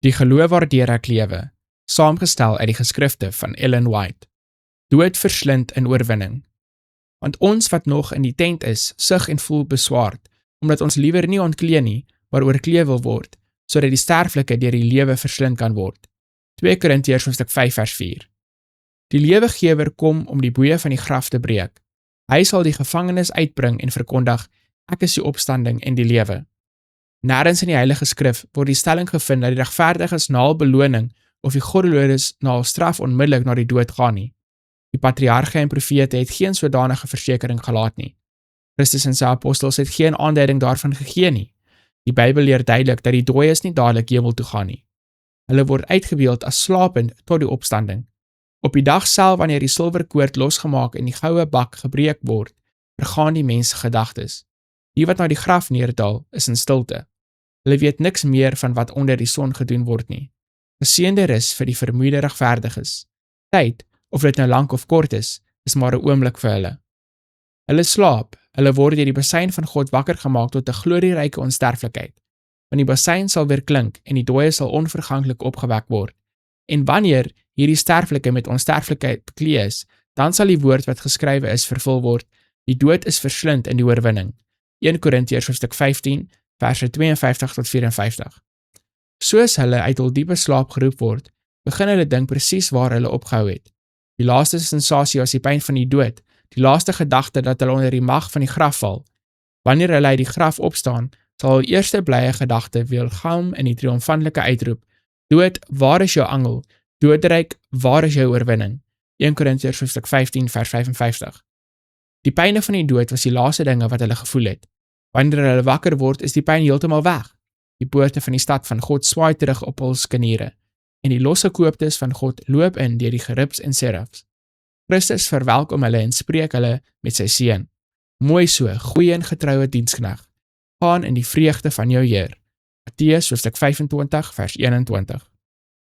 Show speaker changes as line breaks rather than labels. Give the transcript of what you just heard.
Die geloof waardeur ek lewe, saamgestel uit die geskrifte van Ellen White. Dood verslind in oorwinning. Want ons wat nog in die tent is, sug en voel beswaard, omdat ons liewer nie ontklee nie, maar oorklee wil word, sodat die sterflike deur die lewe verslind kan word. 2 Korintiërs hoofstuk 5 vers 4. Die lewegewer kom om die boeye van die graf te breek. Hy sal die gevangenes uitbring en verkondig, ek is die opstanding en die lewe. Nêrens in die Heilige Skrif word die stelling gevind dat die regverdiges na hul beloning of die goddeloses na hul straf onmiddellik na die dood gaan nie. Die patriarge en profete het geen sodanige versekering gelaat nie. Christus en sy apostels het geen aanduiding daarvan gegee nie. Die Bybel leer duidelik dat die dooies nie dadelik hemel toe gaan nie. Hulle word uitgebeeld as slapend tot die opstanding. Op die dag self wanneer die silwerkoord losgemaak en die goue bak gebreek word, vergaan die mens se gedagtes. Die wat na die graf neerdal, is in stilte. Hulle weet niks meer van wat onder die son gedoen word nie. Geseënde rus vir die vermoeide regverdiges. Tyd, of dit nou lank of kort is maar 'n oomblik vir hulle. Hulle slaap, hulle word deur die besyn van God wakker gemaak tot 'n glorieryke onsterflikheid. Want die besyn sal weer klink en die dooies sal onverganklik opgewek word. En wanneer hierdie sterflike met onsterflikheid beklee is, dan sal die woord wat geskrywe is vervul word, die dood is verslind in die oorwinning. 1 Korintiërs hoofstuk 15, verse 52 tot 54. Soos hulle uit hul diepe slaap geroep word, begin hulle dink presies waar hulle opgehou het. Die laaste sensasie was die pyn van die dood, die laaste gedagte dat hulle onder die mag van die graf val. Wanneer hulle uit die graf opstaan, sal hul eerste blye gedagte weergalm in die triomfantelike uitroep, dood, waar is jou angel? Doodryk, waar is jou oorwinning? 1 Korintiërs hoofstuk 15 vers 55. Die pyne van die dood was die laaste dinge wat hulle gevoel het. Wanneer hulle wakker word, is die pyn heeltemal weg. Die poorte van die stad van God swaai terug op hul skeniere, en die losgekooptes van God loop in deur die gerubs en serafs. Christus verwelkom hulle en spreek hulle met sy seun. Mooi so, goeie en getroue diensknegt, gaan in die vreugde van jou Heer. Matteus hoofstuk 25 vers 21.